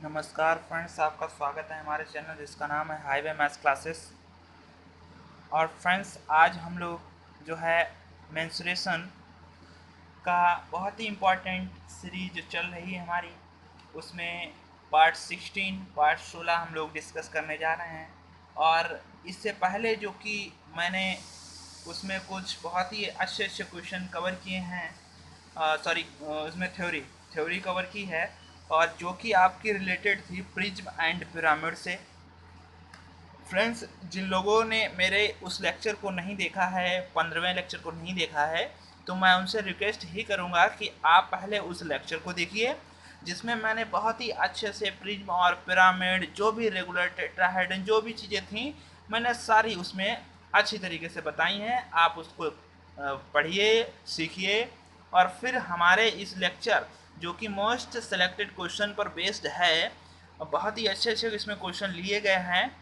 नमस्कार फ्रेंड्स, आपका स्वागत है हमारे चैनल जिसका नाम है हाईवे मैथ्स क्लासेस। और फ्रेंड्स, आज हम लोग जो है मेंसुरेशन का बहुत ही इम्पोर्टेंट सीरीज जो चल रही है हमारी, उसमें पार्ट 16 पार्ट 16 हम लोग डिस्कस करने जा रहे हैं। और इससे पहले जो कि मैंने उसमें कुछ बहुत ही अच्छे अच्छे क्वेश्चन कवर किए हैं, सॉरी उसमें थ्योरी कवर की है, और जो कि आपकी रिलेटेड थी प्रिज्म एंड पिरामिड से। फ्रेंड्स, जिन लोगों ने मेरे उस लेक्चर को नहीं देखा है, 15वें लेक्चर को नहीं देखा है, तो मैं उनसे रिक्वेस्ट ही करूंगा कि आप पहले उस लेक्चर को देखिए, जिसमें मैंने बहुत ही अच्छे से प्रिज्म और पिरामिड, जो भी रेगुलर टेट्राहेड्रन, जो भी चीज़ें थी, मैंने सारी उसमें अच्छी तरीके से बताई हैं। आप उसको पढ़िए, सीखिए, और फिर हमारे इस लेक्चर जो कि मोस्ट सेलेक्टेड क्वेश्चन पर बेस्ड है, बहुत ही अच्छे अच्छे इसमें क्वेश्चन लिए गए हैं,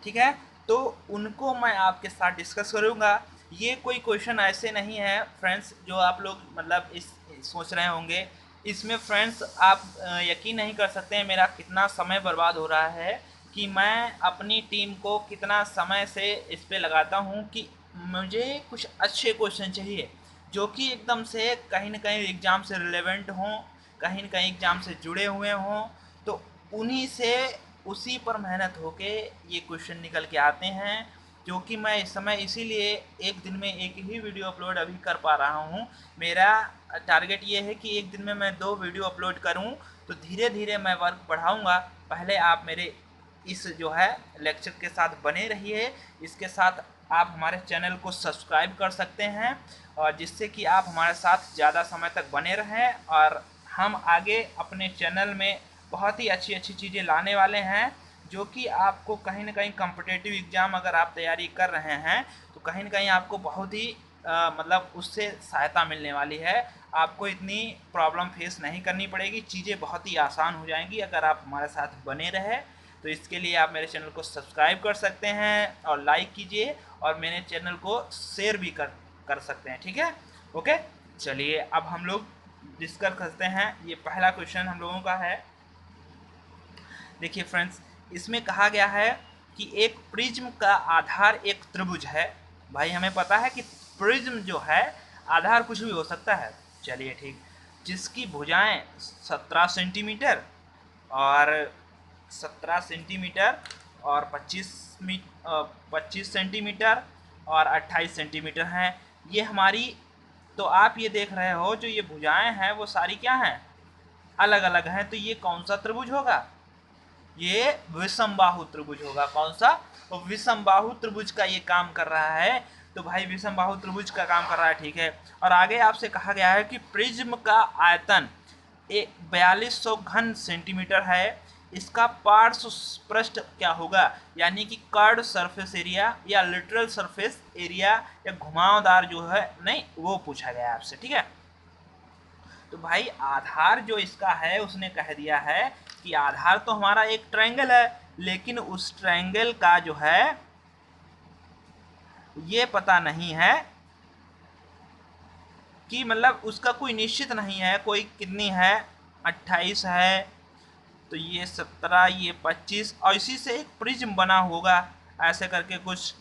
ठीक है, तो उनको मैं आपके साथ डिस्कस करूंगा। ये कोई क्वेश्चन ऐसे नहीं है फ्रेंड्स जो आप लोग मतलब इस सोच रहे होंगे। इसमें फ्रेंड्स आप यकीन नहीं कर सकते हैं मेरा कितना समय बर्बाद हो रहा है, कि मैं अपनी टीम को कितना समय से इस पे लगाता हूँ कि मुझे कुछ अच्छे क्वेश्चन चाहिए जो कि एकदम से कहीं ना कहीं एग्ज़ाम से रिलेवेंट हों, कहीं ना कहीं एग्ज़ाम से जुड़े हुए हों। तो उन्हीं से उसी पर मेहनत होके ये क्वेश्चन निकल के आते हैं, जो कि मैं इस समय इसीलिए एक दिन में एक ही वीडियो अपलोड अभी कर पा रहा हूँ। मेरा टारगेट ये है कि एक दिन में मैं 2 वीडियो अपलोड करूँ, तो धीरे धीरे मैं वर्क बढ़ाऊँगा। पहले आप मेरे इस जो है लेक्चर के साथ बने रहिए। इसके साथ आप हमारे चैनल को सब्सक्राइब कर सकते हैं, और जिससे कि आप हमारे साथ ज़्यादा समय तक बने रहें, और हम आगे अपने चैनल में बहुत ही अच्छी अच्छी चीज़ें लाने वाले हैं, जो कि आपको कहीं ना कहीं कॉम्पिटिटिव एग्ज़ाम अगर आप तैयारी कर रहे हैं, तो कहीं ना कहीं आपको बहुत ही मतलब उससे सहायता मिलने वाली है। आपको इतनी प्रॉब्लम फेस नहीं करनी पड़ेगी, चीज़ें बहुत ही आसान हो जाएंगी अगर आप हमारे साथ बने रहे। तो इसके लिए आप मेरे चैनल को सब्सक्राइब कर सकते हैं और लाइक कीजिए, और मेरे चैनल को शेयर भी कर सकते हैं, ठीक है। ओके, चलिए अब हम लोग डिस्कस करते हैं। ये पहला क्वेश्चन हम लोगों का है। देखिए फ्रेंड्स, इसमें कहा गया है कि एक प्रिज्म का आधार एक त्रिभुज है। भाई हमें पता है कि प्रिज्म जो है आधार कुछ भी हो सकता है, चलिए ठीक, जिसकी भुजाएं 17 सेंटीमीटर और 17 सेंटीमीटर और 25 सेंटीमीटर और 28 सेंटीमीटर हैं। ये हमारी, तो आप ये देख रहे हो जो ये भुजाएं हैं वो सारी क्या हैं, अलग अलग हैं। तो ये कौन सा त्रिभुज होगा, ये विषमबाहु त्रिभुज होगा। कौन सा, तो विषमबाहु त्रिभुज का ये काम कर रहा है। तो भाई विषमबाहु त्रिभुज का काम कर रहा है, ठीक है। और आगे आपसे कहा गया है कि प्रिज्म का आयतन 4200 घन सेंटीमीटर है। इसका पार्श्व पृष्ठ क्या होगा, यानी कि कर्ड सरफेस एरिया या लिटरल सरफेस एरिया या घुमावदार जो है, नहीं वो पूछा गया आपसे, ठीक है। तो भाई आधार जो इसका है उसने कह दिया है कि आधार तो हमारा एक ट्रायंगल है, लेकिन उस ट्रायंगल का जो है ये पता नहीं है कि मतलब उसका कोई निश्चित नहीं है, कोई कितनी है, 28 है, तो ये 17, ये 25, और इसी से एक प्रिज्म बना होगा ऐसे करके कुछ।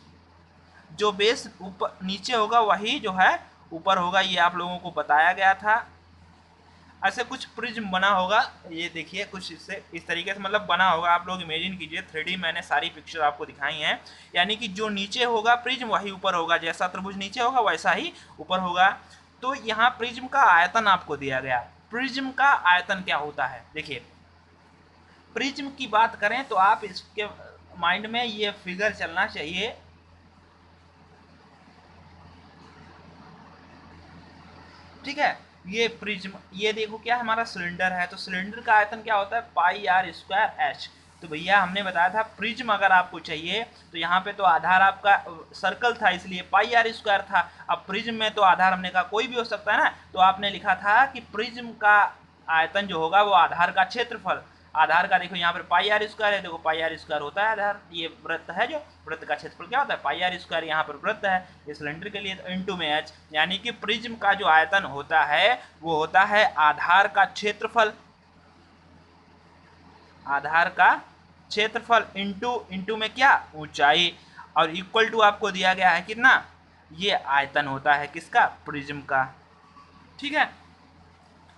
जो बेस ऊपर नीचे होगा वही जो है ऊपर होगा, ये आप लोगों को बताया गया था। ऐसे कुछ प्रिज्म बना होगा, ये देखिए कुछ इससे इस तरीके से मतलब बना होगा। आप लोग इमेजिन कीजिए, 3D मैंने सारी पिक्चर आपको दिखाई हैं, यानी कि जो नीचे होगा प्रिज्म वही ऊपर होगा, जैसा त्रिभुज नीचे होगा वैसा ही ऊपर होगा। तो यहाँ प्रिज्म का आयतन आपको दिया गया। प्रिज्म का आयतन क्या होता है, देखिए प्रिज्म की बात करें तो आप इसके माइंड में ये फिगर चलना चाहिए, ठीक है। ये प्रिज्म, ये देखो क्या हमारा सिलेंडर है, तो सिलेंडर का आयतन क्या होता है, पाई आर स्क्वायर एच। तो भैया हमने बताया था प्रिज्म अगर आपको चाहिए तो यहाँ पे तो आधार आपका सर्कल था, इसलिए पाई आर स्क्वायर था। अब प्रिज्म में तो आधार हमने कहा कोई भी हो सकता है ना, तो आपने लिखा था कि प्रिज्म का आयतन जो होगा वो आधार का क्षेत्रफल। आधार का देखो यहाँ पर पाई आर स्क्वायर है, देखो पाई आर स्क्वायर होता है आधार, ये वृत्त है, जो वृत्त का क्षेत्रफल क्या होता है, पाई आर स्क्वायर। यहाँ पर वृत्त है, ये सिलेंडर के लिए इनटू में एच, यानी कि प्रिज्म का जो आयतन होता है वो होता है आधार का क्षेत्रफल। आधार का क्षेत्रफल इंटू में क्या, ऊंचाई, और इक्वल टू आपको दिया गया है कितना, ये आयतन होता है किसका, प्रिज्म का। ठीक है,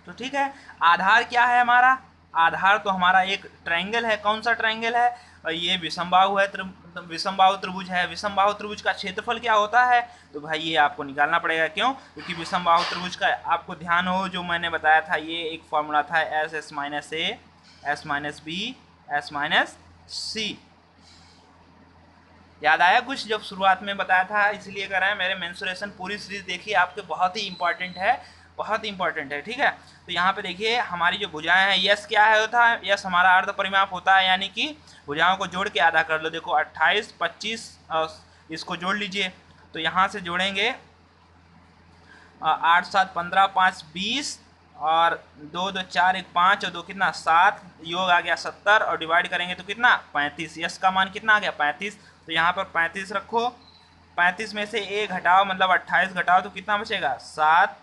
तो ठीक है, आधार क्या है हमारा, आधार तो हमारा एक ट्रायंगल है। कौन सा ट्रायंगल है, ये विषमबाहु है, विषमबाहु त्रिभुज है। विषमबाहु त्रिभुज का क्षेत्रफल क्या होता है, तो भाई ये आपको निकालना पड़ेगा। क्यों, क्योंकि विषमबाहु त्रिभुज का आपको ध्यान हो, जो मैंने बताया था, ये एक फॉर्मूला था S S minus A S minus B S minus C. याद आया कुछ, जब शुरुआत में बताया था, इसलिए कर रहे हैं। मेरे मेंसुरेशन पूरी सीरीज देखिए, आपके बहुत ही इंपॉर्टेंट है, बहुत ही इंपॉर्टेंट है। ठीक है, तो यहाँ पे देखिए हमारी जो भुजाएं हैं, यस क्या है होता है, यस हमारा अर्ध परिमाप होता है, यानी कि भुजाओं को जोड़ के आधा कर लो। देखो 28 25 इसको जोड़ लीजिए, तो यहाँ से जोड़ेंगे 8 7 15 5 20 और 2 2 4 1 5 और 2 कितना 7, योग आ गया 70 और डिवाइड करेंगे तो कितना 35। यस का मान कितना आ गया 35, तो यहाँ पर 35 रखो। 35 में से ए घटाओ, मतलब 28 घटाओ तो कितना बचेगा 7।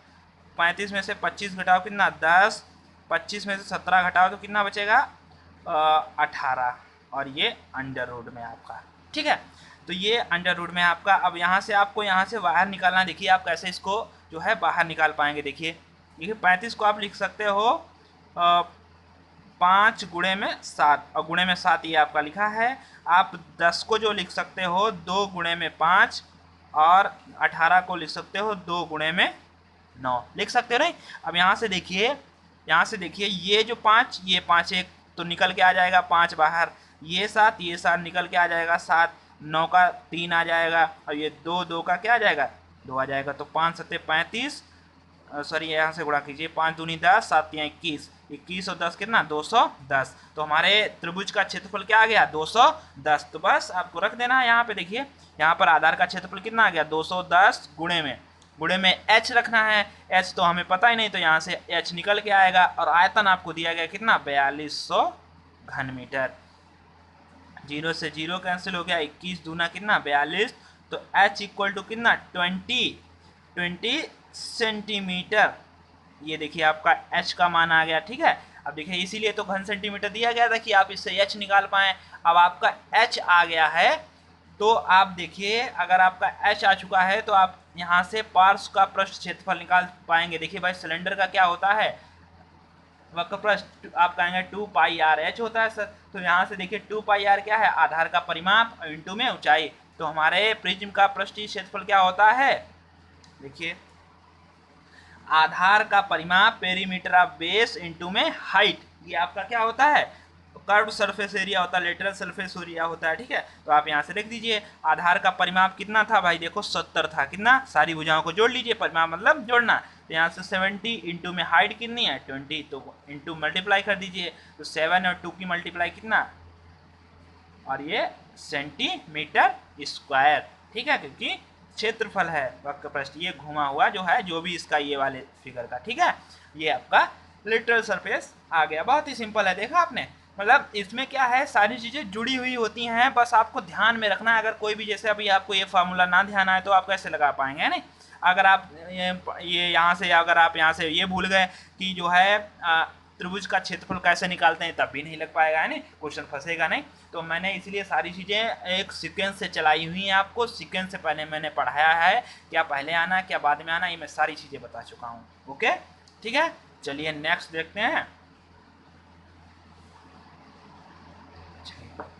35 में से 25 घटाओ कितना 10। 25 में से 17 घटाओ तो कितना बचेगा 18, और ये अंडर रूट में आपका। ठीक है, तो ये अंडर रूट में आपका। अब यहाँ से आपको यहाँ से बाहर निकालना, देखिए आप कैसे इसको जो है बाहर निकाल पाएंगे। देखिए 35 को आप लिख सकते हो 5 गुणे में 7, और गुणे में 7 ये आपका लिखा है। आप 10 को जो लिख सकते हो 2 गुणे में 5, और 18 को लिख सकते हो 2 गुणे में 9, लिख सकते हो नहीं। अब यहाँ से देखिए, यहाँ से देखिए ये जो 5, ये 5 एक तो निकल के आ जाएगा 5 बाहर, ये 7 निकल के आ जाएगा 7, 9 का 3 आ जाएगा, और ये 2 2 का क्या आ जाएगा 2 आ जाएगा। तो 5 7 35, सॉरी यहाँ से गुणा कीजिए, 5 दूनी 10 7 21, 21 और 10 कितना 210। तो हमारे त्रिभुज का क्षेत्रफल क्या आ गया 210। तो बस आपको रख देना है यहाँ पे। देखिए यहाँ पर आधार का क्षेत्रफल कितना आ गया 210, गुणे में h रखना है। h तो हमें पता ही नहीं, तो यहाँ से h निकल के आएगा, और आयतन आपको दिया गया कितना 4200 घन मीटर। 0 से 0 कैंसिल हो गया, 21 दूना कितना 42, तो h इक्वल टू कितना 20 सेंटीमीटर। ये देखिए आपका h का मान आ गया। ठीक है, अब देखिए इसीलिए तो घन सेंटीमीटर दिया गया था कि आप इससे h निकाल पाएं। अब आपका h आ गया है, तो आप देखिए अगर आपका h आ चुका है तो आप यहाँ से पार्श्व का पृष्ठ क्षेत्रफल निकाल पाएंगे। देखिए भाई सिलेंडर का क्या होता है, वक्र पृष्ठ आप कहेंगे 2 पाई आर एच होता है सर। तो यहाँ से देखिए 2 पाई आर क्या है, आधार का परिमाप इंटू में ऊंचाई। तो हमारे प्रिज्म का पृष्ठीय क्षेत्रफल क्या होता है, देखिए आधार का परिमाप पेरीमीटर ऑफ बेस इंटू में हाइट, ये आपका क्या होता है कर्व सरफेस एरिया होता है, लेटरल सरफेस एरिया होता है। ठीक है, तो आप यहाँ से लिख दीजिए आधार का परिमाप कितना था भाई, देखो 70 था। कितना, सारी भुजाओं को जोड़ लीजिए, परिमाप मतलब जोड़ना। तो यहाँ से 70 इंटू में हाइट कितनी है 20, तो इंटू मल्टीप्लाई कर दीजिए, तो 7 और 2 की मल्टीप्लाई कितना, और ये सेंटीमीटर स्क्वायर। ठीक है, क्योंकि क्षेत्रफल है वक्र पृष्ठ, ये घुमा हुआ जो है, जो भी इसका ये वाले फिगर का। ठीक है, ये आपका लिटरल सरफेस आ गया। बहुत ही सिंपल है, देखा आपने, मतलब इसमें क्या है सारी चीज़ें जुड़ी हुई होती हैं, बस आपको ध्यान में रखना है। अगर कोई भी, जैसे अभी आपको ये फार्मूला ना ध्यान आए तो आप कैसे लगा पाएंगे, है नहीं। अगर आप ये यहाँ से, अगर आप यहाँ से ये भूल गए कि जो है त्रिभुज का क्षेत्रफल कैसे निकालते हैं, तब भी नहीं लग पाएगा, है नहीं, क्वेश्चन फंसेगा नहीं। तो मैंने इसलिए सारी चीज़ें एक सीक्वेंस से चलाई हुई हैं। आपको सीक्वेंस से पहले मैंने पढ़ाया है, क्या पहले आना क्या बाद में आना, ये मैं सारी चीज़ें बता चुका हूँ। ओके, ठीक है, चलिए नेक्स्ट देखते हैं।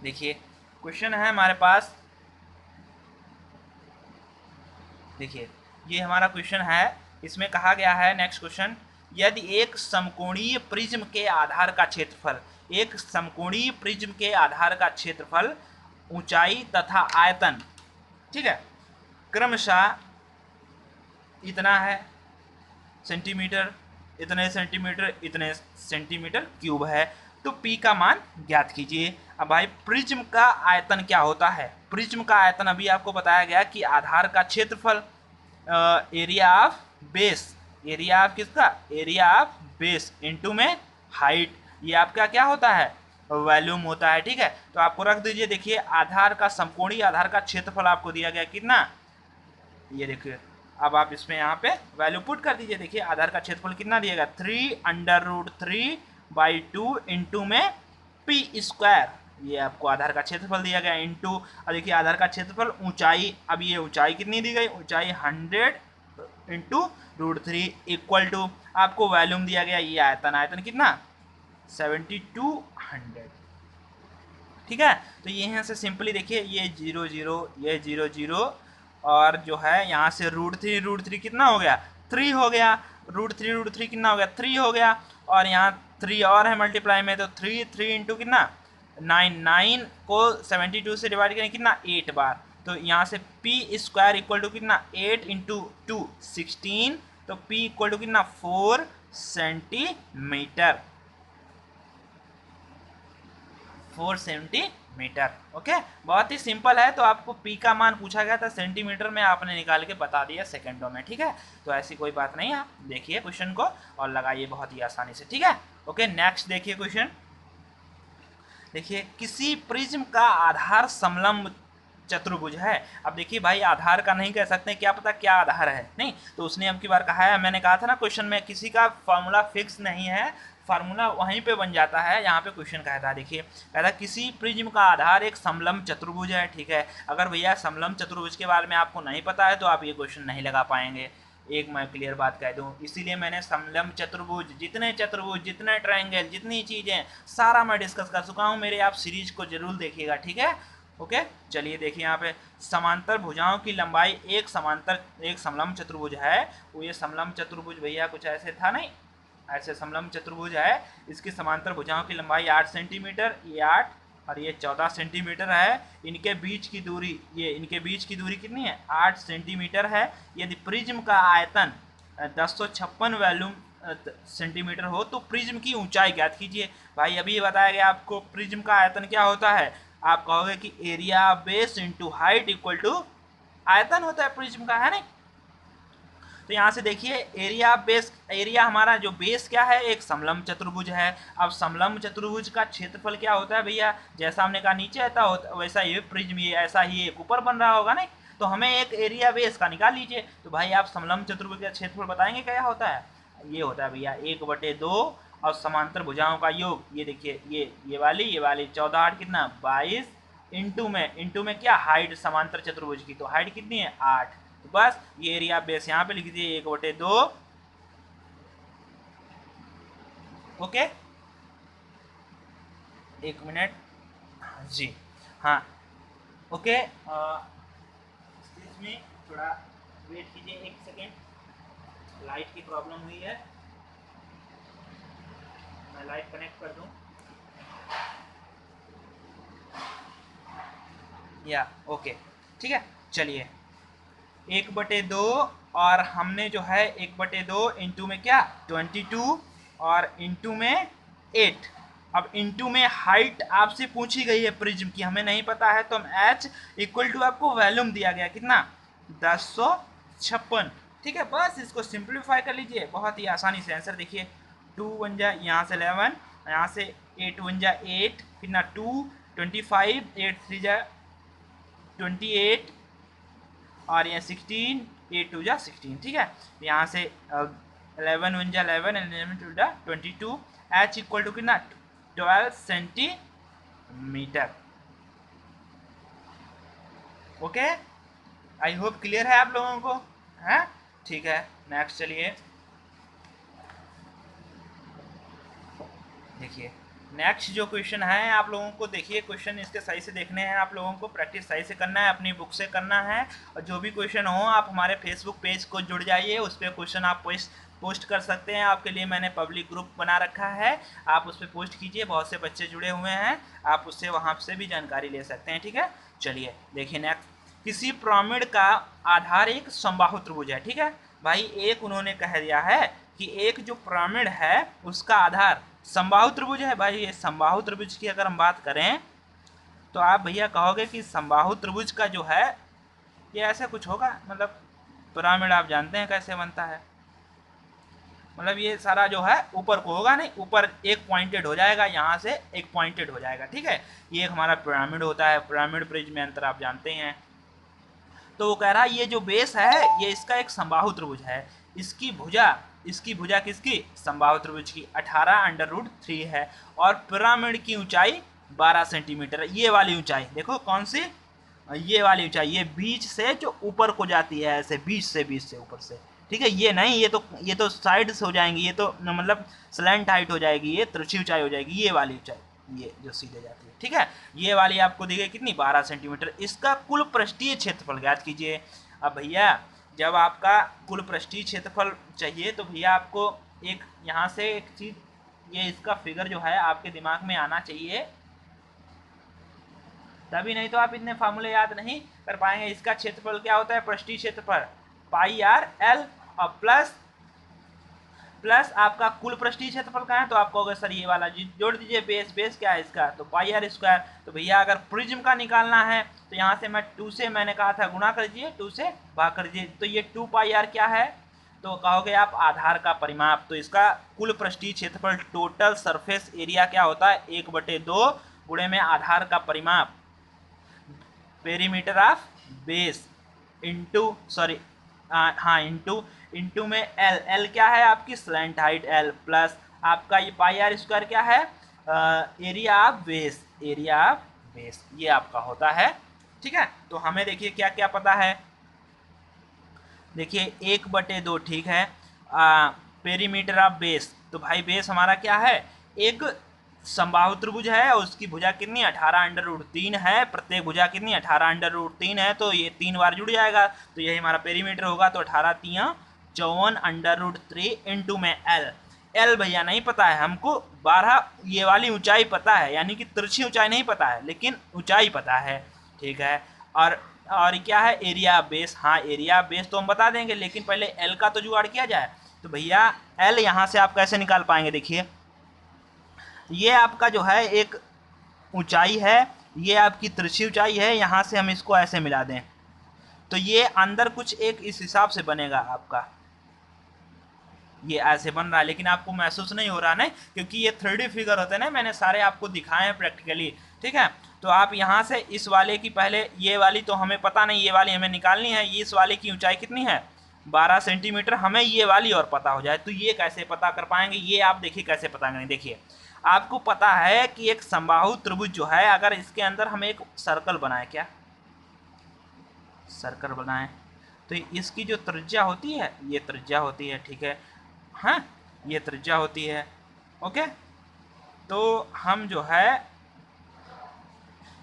देखिए क्वेश्चन है हमारे पास, देखिए ये हमारा क्वेश्चन है। इसमें कहा गया है नेक्स्ट क्वेश्चन, यदि एक समकोणीय प्रिज्म के आधार का क्षेत्रफल, एक समकोणीय प्रिज्म के आधार का क्षेत्रफल, ऊंचाई तथा आयतन, ठीक है, क्रमशः इतना है सेंटीमीटर, इतने सेंटीमीटर क्यूब है, तो P का मान ज्ञात कीजिए। अब भाई प्रिज्म का आयतन क्या होता है, प्रिज्म का आयतन अभी आपको बताया गया कि आधार का क्षेत्रफल, area of base, area of किसका, एरिया ऑफ बेस इंटू में हाइट, ये आपका क्या होता है वॉल्यूम होता है। ठीक है, तो आपको रख दीजिए। देखिए आधार का समकोणीय आधार का क्षेत्रफल आपको दिया गया कितना, ये देखिए, अब आप इसमें यहाँ पे वैल्यू पुट कर दीजिए। देखिए आधार का क्षेत्रफल कितना दिएगा 3√3/2 इंटू में पी स्क्वायर, ये आपको आधार का क्षेत्रफल दिया गया, इंटू, और देखिए आधार का क्षेत्रफल ऊंचाई, अब ये ऊंचाई कितनी दी गई, ऊंचाई 100 इंटू √3 इक्वल टू आपको वॉल्यूम दिया गया, ये आयतन, आयतन कितना 7200। ठीक है, तो ये यहाँ से सिंपली देखिए ये 0 0, ये 0 0, और जो है यहाँ से √3 कितना हो गया 3 हो गया, √3 कितना हो गया 3 हो गया, और यहाँ 3 और है मल्टीप्लाई में, तो 3 इंटू कितना 9, 9 को 72 से डिवाइड करें कितना 8 बार, तो यहाँ से पी स्क्वायर इक्वल टू कितना 8 इंटू 2 16, तो पी इक्वल टू कितना 4 सेंटीमीटर, 4 सेंटीमीटर। ओके, बहुत ही सिंपल है, तो आपको पी का मान पूछा गया था सेंटीमीटर में, आपने निकाल के बता दिया सेकंडों में। ठीक है, तो ऐसी कोई बात नहीं है, आप देखिए क्वेश्चन को और लगाइए बहुत ही आसानी से। ठीक है, ओके, नेक्स्ट देखिए क्वेश्चन, देखिए किसी प्रिज्म का आधार समलंब चतुर्भुज है। अब देखिए भाई आधार का नहीं कह सकते, क्या पता क्या आधार है, नहीं तो उसने अब की बार कहा है, मैंने कहा था ना क्वेश्चन में किसी का फॉर्मूला फिक्स नहीं है, फार्मूला वहीं पे बन जाता है, यहाँ पे क्वेश्चन कहता है, देखिए कहता किसी प्रिज्म का आधार एक समलंब चतुर्भुज है। ठीक है, अगर भैया समलंब चतुर्भुज के बारे में आपको नहीं पता है तो आप ये क्वेश्चन नहीं लगा पाएंगे, एक मैं क्लियर बात कह दूं, इसीलिए मैंने समलंब चतुर्भुज, जितने ट्रायंगल, जितनी चीज़ें सारा मैं डिस्कस कर चुका हूँ, मेरे आप सीरीज को जरूर देखिएगा। ठीक है, ओके, चलिए देखिए यहाँ पे समांतर भुजाओं की लंबाई एक समलंब चतुर्भुज है, वो ये समलंब चतुर्भुज भैया कुछ ऐसे था, नहीं ऐसे समलंब चतुर्भुज है, इसकी समांतर भुजाओं की लंबाई 8 सेंटीमीटर, ये 8 और ये 14 सेंटीमीटर है, इनके बीच की दूरी, ये इनके बीच की दूरी कितनी है 8 सेंटीमीटर है। यदि प्रिज्म का आयतन 1056 वॉल्यूम सेंटीमीटर हो तो प्रिज्म की ऊंचाई ज्ञात कीजिए। भाई अभी बताया गया आपको प्रिज्म का आयतन क्या होता है, आप कहोगे कि area base into height equal to आयतन होता है प्रिज्म का, है नहीं, तो यहाँ से देखिए एरिया बेस, एरिया हमारा जो बेस क्या है एक समलंब चतुर्भुज है। अब समलंब चतुर्भुज का क्षेत्रफल क्या होता है भैया, जैसा हमने कहा नीचे आता होता वैसा ये प्रिज्म, ये ऐसा ही एक ऊपर बन रहा होगा, नहीं तो हमें एक एरिया बेस का निकाल लीजिए। तो भाई आप समलंब चतुर्भुज का क्षेत्रफल बताएंगे क्या होता है, ये होता है भैया 1/2 और समांतर भुजाओं का योग, ये देखिए ये वाली 14 8 कितना 22, इंटू में क्या हाइट समांतर चतुर्भुज की, तो हाइट कितनी है 8, तो बस ये एरिया बेस यहाँ पे लिख दीजिए 1/2। ओके, एक मिनट जी, हाँ ओके, इसमें थोड़ा वेट कीजिए एक सेकेंड, लाइट की प्रॉब्लम हुई है, मैं लाइट कनेक्ट कर दूं, या ओके ठीक है, चलिए 1/2 और हमने जो है 1/2 इंटू में क्या 22 और इंटू में 8, अब इंटू में हाइट आपसे पूछी गई है प्रिज्म की, हमें नहीं पता है, तो हम h इक्वल टू आपको वॉल्यूम दिया गया कितना 1056। ठीक है, बस इसको सिंप्लीफाई कर लीजिए बहुत ही आसानी से, आंसर देखिए 2 1 जा यहाँ से 11, यहाँ से 8 1 जा 8 कितना 2 25, 8 3 जा 28 और ये 16, 8 2 जा 16। ठीक है, यहाँ से 11 1 जा 11, 11 2 जा 22, h इक्वल टू कितना 12 centimetre. Okay, I hope clear है आप लोगों को, है ठीक है। नेक्स्ट चलिए देखिए, नेक्स्ट जो क्वेश्चन है आप लोगों को, देखिए क्वेश्चन इसके सही से देखने हैं, आप लोगों को प्रैक्टिस सही से करना है, अपनी बुक से करना है, और जो भी क्वेश्चन हो आप हमारे फेसबुक पेज को जुड़ जाइए, उस पर क्वेश्चन आप पोस्ट कर सकते हैं, आपके लिए मैंने पब्लिक ग्रुप बना रखा है, आप उस पर पोस्ट कीजिए, बहुत से बच्चे जुड़े हुए हैं, आप उससे वहाँ से भी जानकारी ले सकते हैं। ठीक है, चलिए देखिए नेक्स्ट, किसी पिरामिड का आधार एक समबाहु त्रिभुज है। ठीक है भाई, एक उन्होंने कह दिया है कि एक जो पिरामिड है उसका आधार समबाहु त्रिभुज है। भाई ये समबाहु त्रिभुज की अगर हम बात करें तो आप भैया कहोगे कि समबाहु त्रिभुज का जो है ये ऐसा कुछ होगा, मतलब पिरामिड आप जानते हैं कैसे बनता है, मतलब ये सारा जो है ऊपर को होगा, नहीं ऊपर एक पॉइंटेड हो जाएगा, यहाँ से एक पॉइंटेड हो जाएगा। ठीक है, ये एक हमारा पिरामिड होता है, पिरामिड प्रिज्म में अंतर आप जानते हैं। तो वो कह रहा है ये जो बेस है ये इसका एक समबाहु त्रिभुज है, इसकी भुजा इसकी भुजा किसकी, समबाहु त्रिभुज की 18√3 है। और पिरामिड की ऊंचाई 12 सेंटीमीटर। ये वाली ऊंचाई देखो कौन सी, ये वाली ऊंचाई, ये बीच से जो ऊपर को जाती है ऐसे, बीच से ऊपर से, ठीक है। ये नहीं, ये तो साइड से हो जाएंगी, ये तो मतलब स्लैंट हाइट हो जाएगी, ये तिरछी ऊंचाई हो जाएगी। ये वाली ऊंचाई, ये जो सीधे जाती है, ठीक है। ये वाली आपको दी गई कितनी, 12 सेंटीमीटर। इसका कुल पृष्ठीय क्षेत्रफल ज्ञात कीजिए। अब भैया जब आपका कुल पृष्ठीय क्षेत्रफल चाहिए तो भैया आपको एक यहाँ से एक चीज, ये इसका फिगर जो है आपके दिमाग में आना चाहिए, तभी नहीं तो आप इतने फार्मूले याद नहीं कर पाएंगे। इसका क्षेत्रफल क्या होता है, पृष्ठीय क्षेत्रफल पाई आर एल, और प्लस आपका कुल पृष्ठीय क्षेत्रफल का है, तो आप कहोगे सर ये वाला जोड़ दीजिए, बेस क्या है इसका, तो पाई आर स्क्वायर। तो भैया अगर प्रिज्म का निकालना है तो यहाँ से मैं 2 से, मैंने कहा था गुणा कर दीजिए, 2 से भाग कर दीजिए, तो ये 2 पाई आर क्या है, तो कहोगे आप आधार का परिमाप। तो इसका कुल पृष्ठीय क्षेत्रफल, टोटल सरफेस एरिया क्या होता है, 1/2 गुणे में आधार का परिमाप, perimeter of base into, sorry हाँ, इंटू में एल क्या है आपकी, स्लैंट हाइट एल, प्लस आपका ये पाई आर स्क्वायर क्या है, एरिया ऑफ बेस, ये आपका होता है, ठीक है। तो हमें देखिए क्या क्या पता है, देखिए 1/2, ठीक है। पेरीमीटर ऑफ बेस, तो भाई बेस हमारा क्या है, एक समबाहु त्रिभुज है और उसकी भुजा कितनी, 18√3 है। प्रत्येक भुजा कितनी, 18√3 है, तो ये 3 बार जुड़ जाएगा, तो यही हमारा पेरीमीटर होगा। तो 18×3 = 54√3 इंटू में एल भैया नहीं पता है हमको, 12 ये वाली ऊंचाई पता है, यानी कि तिरछी ऊंचाई नहीं पता है लेकिन ऊंचाई पता है, ठीक है। और क्या है, एरिया बेस, हाँ एरिया बेस तो हम बता देंगे, लेकिन पहले एल का तो जुगाड़ किया जाए। तो भैया एल यहाँ से आप कैसे निकाल पाएंगे, देखिए ये आपका जो है एक ऊंचाई है, ये आपकी तिरछी ऊंचाई है, यहाँ से हम इसको ऐसे मिला दें तो ये अंदर कुछ एक इस हिसाब से बनेगा आपका, ये ऐसे बन रहा है, लेकिन आपको महसूस नहीं हो रहा ना, क्योंकि ये 3D फिगर होते हैं ना, मैंने सारे आपको दिखाए हैं प्रैक्टिकली, ठीक है। तो आप यहाँ से इस वाले की, पहले ये वाली तो हमें पता नहीं, ये वाली हमें निकालनी है, इस वाले की ऊंचाई कितनी है, 12 सेंटीमीटर, हमें ये वाली और पता हो जाए, तो ये कैसे पता कर पाएंगे, ये आप देखिए कैसे पता करेंगे। देखिए आपको पता है कि एक समबाहु त्रिभुज जो है, अगर इसके अंदर हम एक सर्कल बनाए, क्या सर्कल बनाए, तो इसकी जो त्रिज्या होती है, ये त्रिज्या होती है, ठीक है, हाँ ये त्रिज्या होती है, ओके। तो हम जो है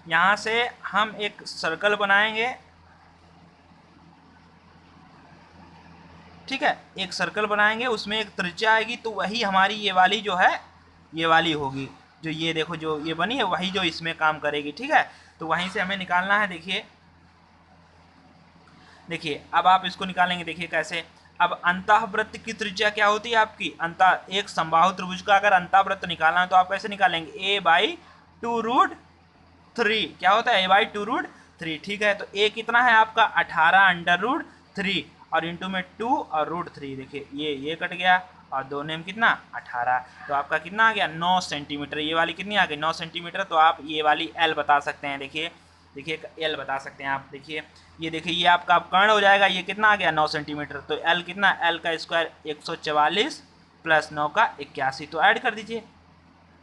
यहाँ से हम एक सर्कल बनाएंगे, ठीक है, एक सर्कल बनाएंगे, उसमें एक त्रिज्या आएगी, तो वही हमारी ये वाली जो है, ये वाली होगी, जो ये देखो जो ये बनी है, वही जो इसमें काम करेगी, ठीक है। तो वहीं से हमें निकालना है, देखिए अब आप इसको निकालेंगे, देखिए कैसे। अब अंतःवृत्त की त्रिज्या क्या होती है आपकी, एक समबाहु त्रिभुज का अगर अंतःवृत्त निकालना है तो आप कैसे निकालेंगे, a/2√3, क्या होता है, a/2√3, ठीक है। तो a कितना है आपका, 18√3, और इंटू में 2 और √3, देखिए ये कट गया, और 2 नेम कितना, 18, तो आपका कितना आ गया, 9 सेंटीमीटर। ये वाली कितनी आ गई, 9 सेंटीमीटर। तो आप ये वाली एल बता सकते हैं, देखिए एल बता सकते हैं आप, देखिए ये आपका कर्ण हो जाएगा, ये कितना आ गया, 9 सेंटीमीटर। तो एल कितना, एल का स्क्वायर 144 प्लस 9 का 81, तो ऐड कर दीजिए,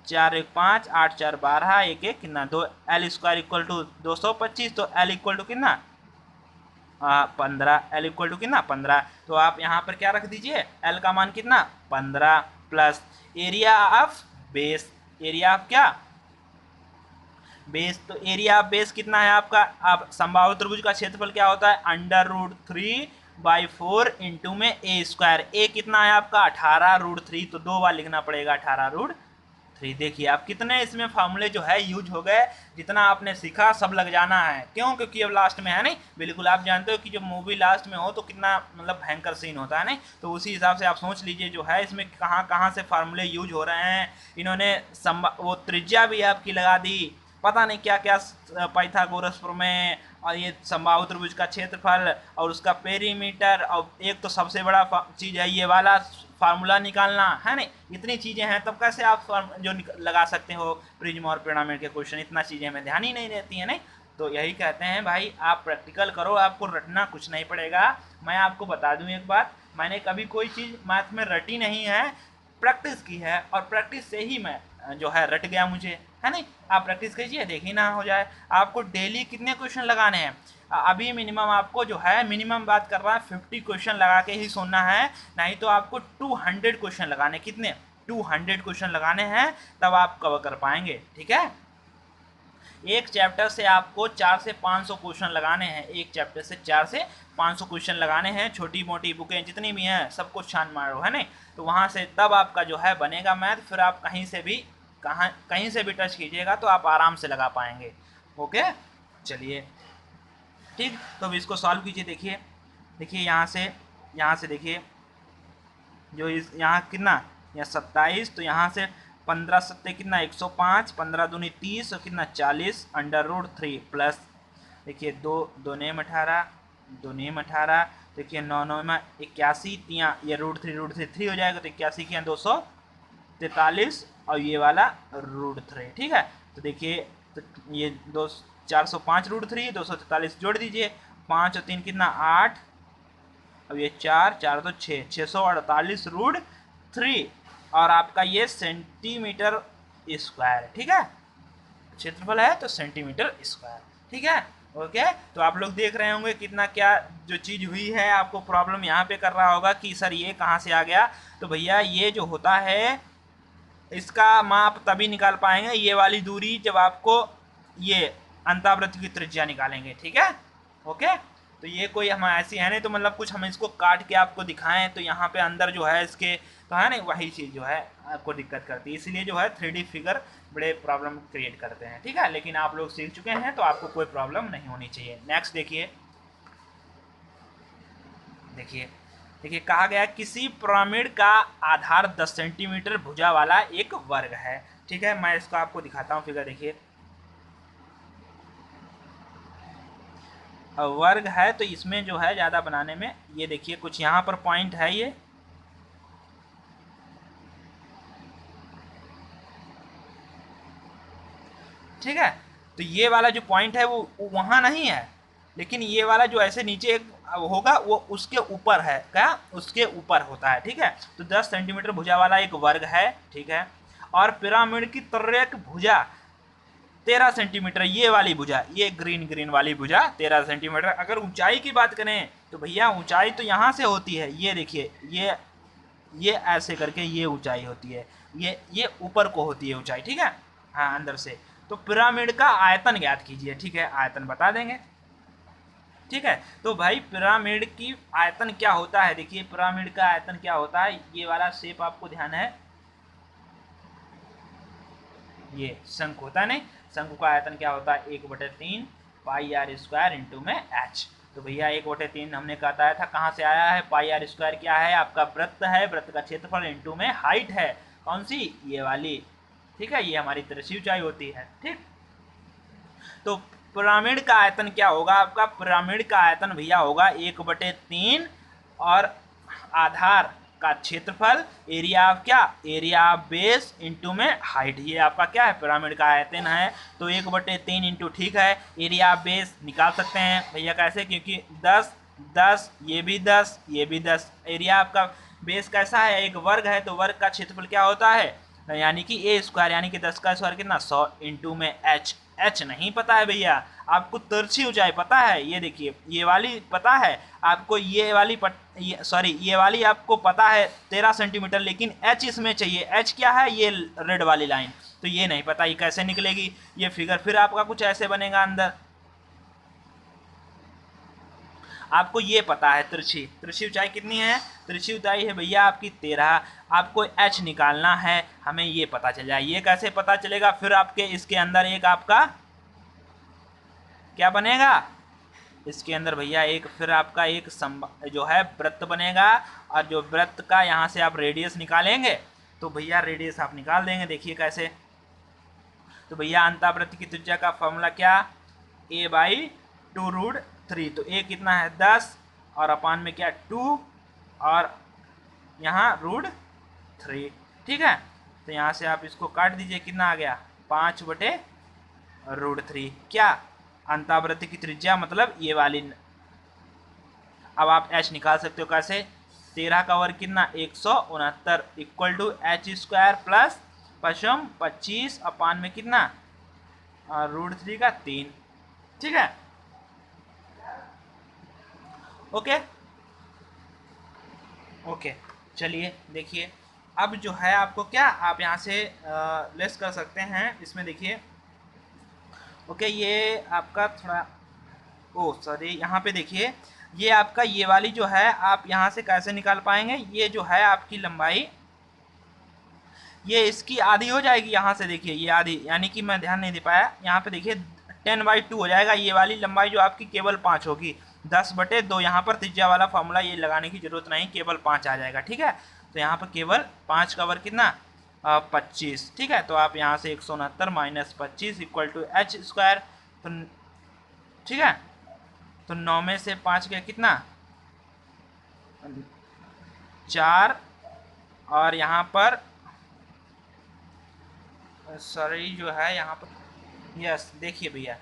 4 1 5 8 4 12 1 1 कितना 2, एल स्क्वायर इक्वल टू 225, तो एल इक्वल टू कितना 15, एल इक्वल टू कितना 15। तो आप यहाँ पर क्या रख दीजिए, एल का मान कितना 15, plus area of base, area of क्या, बेस, तो एरिया ऑफ बेस कितना है आपका, आप समबाहु त्रिभुज का क्षेत्रफल क्या होता है, √3/4 इंटू में ए स्क्वायर, ए कितना है आपका 18√3, तो 2 बार लिखना पड़ेगा 18√3। देखिए आप कितने इसमें फार्मूले जो है यूज हो गए, जितना आपने सीखा सब लग जाना है, क्यों, क्योंकि अब लास्ट में है नहीं, बिल्कुल आप जानते हो कि जब मूवी लास्ट में हो तो कितना मतलब भयंकर सीन होता है नहीं, तो उसी हिसाब से आप सोच लीजिए जो है इसमें कहाँ कहाँ से फार्मूले यूज हो रहे हैं। इन्होंने वो त्रिज्या भी आपकी लगा दी, पता नहीं क्या क्या पाइथागोरस प्रमेय, और ये समबाहु त्रिभुज का क्षेत्रफल और उसका पेरीमीटर, और एक तो सबसे बड़ा चीज़ है ये वाला फार्मूला निकालना, है नहीं, इतनी चीज़ें हैं, तब कैसे आप जो लगा सकते हो प्रिज्म और पिरामिड के क्वेश्चन, इतना चीज़ें हमें ध्यान ही नहीं रहती हैं, नहीं। तो यही कहते हैं भाई, आप प्रैक्टिकल करो, आपको रटना कुछ नहीं पड़ेगा। मैं आपको बता दूं एक बात मैंने कभी कोई चीज़ मैथ में रटी नहीं है, प्रैक्टिस की है, और प्रैक्टिस से ही मैं जो है रट गया मुझे, है नहीं। आप प्रैक्टिस कीजिए, देखिए ना हो जाए। आपको डेली कितने क्वेश्चन लगाने हैं? अभी मिनिमम आपको जो है, मिनिमम बात कर रहा है 50 क्वेश्चन लगा के ही सोना है, नहीं तो आपको 200 क्वेश्चन लगाने। कितने? 200 क्वेश्चन लगाने हैं, तब आप कवर कर पाएंगे, ठीक है। एक चैप्टर से आपको 4 से 500 क्वेश्चन लगाने हैं, एक चैप्टर से 4 से 500 क्वेश्चन लगाने हैं। छोटी मोटी बुकें जितनी भी हैं सबको छान मारो, है नहीं, तो वहाँ से तब आपका जो है बनेगा मैथ। फिर आप कहीं से भी कहीं से भी टच कीजिएगा तो आप आराम से लगा पाएंगे। ओके, चलिए ठीक। तो अब इसको सॉल्व कीजिए। देखिए देखिए यहाँ से देखिए, जो इस यहाँ कितना, यहाँ 27, तो यहाँ से 15 सत्ते कितना 105, 15 दूनी 30 और कितना 40 √3 प्लस देखिए 2 2 नेम 18, 2 नेम 18, देखिए 9 9 में 81, तियाँ ये √3 3 हो जाएगा, तो 81 के 243 और ये वाला √3, ठीक है। तो देखिए तो ये 405 √3, 243 जोड़ दीजिए, 5 और 3 कितना 8, अब ये 4 4 तो 6, 648 √3, और आपका ये सेंटीमीटर स्क्वायर, ठीक है। क्षेत्रफल है तो सेंटीमीटर स्क्वायर, ठीक है। ओके, तो आप लोग देख रहे होंगे कितना क्या जो चीज़ हुई है। आपको प्रॉब्लम यहाँ पे कर रहा होगा कि सर ये कहाँ से आ गया, तो भैया ये जो होता है इसका माप तभी निकाल पाएंगे, ये वाली दूरी, जब आपको ये अंतावृत्त की त्रिज्या निकालेंगे, ठीक है। ओके, तो ये कोई हम ऐसी है नहीं तो मतलब कुछ हम इसको काट के आपको दिखाएं तो यहाँ पे अंदर जो है इसके तो है नहीं, वही चीज़ जो है आपको दिक्कत करती है। इसलिए जो है 3D फिगर बड़े प्रॉब्लम क्रिएट करते हैं, ठीक है। लेकिन आप लोग सीख चुके हैं तो आपको कोई प्रॉब्लम नहीं होनी चाहिए। नेक्स्ट देखिए देखिए देखिए कहा गया किसी पिरामिड का आधार 10 सेंटीमीटर भुजा वाला एक वर्ग है, ठीक है। मैं इसको आपको दिखाता हूँ फिगर। देखिए वर्ग है तो इसमें जो है ज़्यादा बनाने में, ये देखिए कुछ यहाँ पर पॉइंट है, ये ठीक है। तो ये वाला जो पॉइंट है वो वहाँ नहीं है, लेकिन ये वाला जो ऐसे नीचे एक होगा वो उसके ऊपर है, क्या उसके ऊपर होता है, ठीक है। तो 10 सेंटीमीटर भुजा वाला एक वर्ग है, ठीक है। और पिरामिड की तर्रेक भुजा 13 सेंटीमीटर, ये वाली भुजा, ये ग्रीन ग्रीन वाली भुजा 13 सेंटीमीटर। अगर ऊंचाई की बात करें तो भैया ऊंचाई तो यहाँ से होती है, ये देखिए ये ऐसे करके ये ऊंचाई होती है, ये ऊपर को होती है ऊंचाई, ठीक है। हाँ अंदर से। तो पिरामिड का आयतन ज्ञात कीजिए, ठीक है, आयतन बता देंगे, ठीक है। तो भाई पिरामिड की आयतन क्या होता है, देखिए पिरामिड का आयतन क्या होता है, ये वाला शेप आपको ध्यान है, ये शंख होता है नहीं, शंख का आयतन क्या होता है 1/3 πr² इंटू में h। तो भैया 1/3 हमने बताया था कहाँ से आया है, πr² क्या है, आपका वृत्त है, वृत्त का क्षेत्रफल इंटू में हाइट है, कौन सी, ये वाली, ठीक है, ये हमारी तिरछी ऊंचाई होती है, ठीक। तो पिरामिड का आयतन क्या होगा आपका, पिरामिड का आयतन भैया होगा 1/3 और आधार का क्षेत्रफल, एरिया ऑफ क्या, एरिया ऑफ बेस इंटू में हाइट, ये आपका क्या है पिरामिड का आयतन है। तो 1/3 इंटू, ठीक है, एरिया ऑफ बेस निकाल सकते हैं भैया कैसे, क्योंकि 10 10 ये भी 10 ये भी 10, एरिया आपका बेस कैसा है, एक वर्ग है, तो वर्ग का क्षेत्रफल क्या होता है, यानी कि a² यानी कि 10 का स्क्वायर कितना 100 इंटू में h नहीं पता है भैया आपको, तिरछी ऊंचाई पता है, ये देखिए ये वाली पता है आपको, ये वाली ये वाली आपको पता है 13 सेंटीमीटर, लेकिन h इसमें चाहिए, h क्या है, ये रेड वाली लाइन, तो ये नहीं पता, ये कैसे निकलेगी ये फिगर, फिर आपका कुछ ऐसे बनेगा अंदर। आपको ये पता है तिरछी ऊंचाई कितनी है, तिरछी ऊंचाई है भैया आपकी 13, आपको h निकालना है, हमें ये पता चल जाए, ये कैसे पता चलेगा, फिर आपके इसके अंदर एक आपका क्या बनेगा, इसके अंदर भैया एक फिर आपका एक जो है वृत्त बनेगा, और जो वृत्त का यहाँ से आप रेडियस निकालेंगे तो भैया रेडियस आप निकाल देंगे, देखिए कैसे। तो भैया अंतावृत्त की त्रिज्या का फॉर्मूला क्या, a/2√3, तो a कितना है 10 और अपान में क्या 2 और यहाँ √3, ठीक है। तो यहाँ से आप इसको काट दीजिए, कितना आ गया 5/√3, क्या अंतावृत्त की त्रिज्या मतलब ये वाली। अब आप h निकाल सकते हो कैसे, 13 का वर्ग कितना 169 equal to H square plus पचम 25 अपान में कितना √3 का 3। ठीक है, ओके ओके। चलिए देखिए, अब जो है आपको क्या आप यहाँ से लेस कर सकते हैं इसमें। देखिए ओके, ये आपका थोड़ा ओ सॉरी, यहाँ पे देखिए ये आपका ये वाली जो है आप यहाँ से कैसे निकाल पाएंगे, ये जो है आपकी लंबाई ये इसकी आधी हो जाएगी यहाँ से। देखिए ये आधी, यानी कि मैं ध्यान नहीं दे पाया, यहाँ पे देखिए 10/2 हो जाएगा। ये वाली लंबाई जो आपकी केवल 5 होगी, 10/2। यहाँ पर त्रिज्या वाला फॉर्मूला ये लगाने की जरूरत नहीं, केवल 5 आ जाएगा। ठीक है, तो यहाँ पर केवल 5 का वर्ग कितना 25। ठीक है, तो आप यहाँ से 169 minus 25 equal to H square. तो ठीक है, तो 9 में से 5 गया कितना 4, और यहाँ पर सॉरी जो है यहाँ पर यस देखिए भैया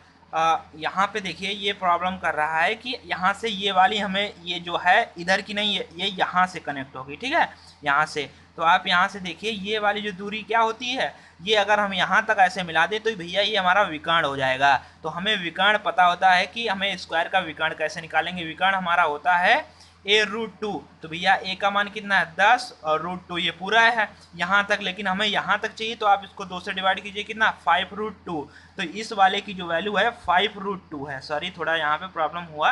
यहाँ पे देखिए ये प्रॉब्लम कर रहा है कि यहाँ से ये वाली हमें ये जो है इधर की नहीं है, ये यहाँ से कनेक्ट होगी। ठीक है, यहाँ से, तो आप यहाँ से देखिए ये वाली जो दूरी क्या होती है, ये अगर हम यहाँ तक ऐसे मिला दें तो भैया ये हमारा विकर्ण हो जाएगा। तो हमें विकर्ण पता होता है कि हमें स्क्वायर का विकर्ण कैसे निकालेंगे। विकर्ण हमारा होता है a√2। तो भैया a का मान कितना है 10 और √2 ये पूरा है यहाँ तक, लेकिन हमें यहाँ तक चाहिए तो आप इसको 2 से डिवाइड कीजिए कितना 5√2। तो इस वाले की जो वैल्यू है 5√2 है। सॉरी थोड़ा यहाँ पे प्रॉब्लम हुआ,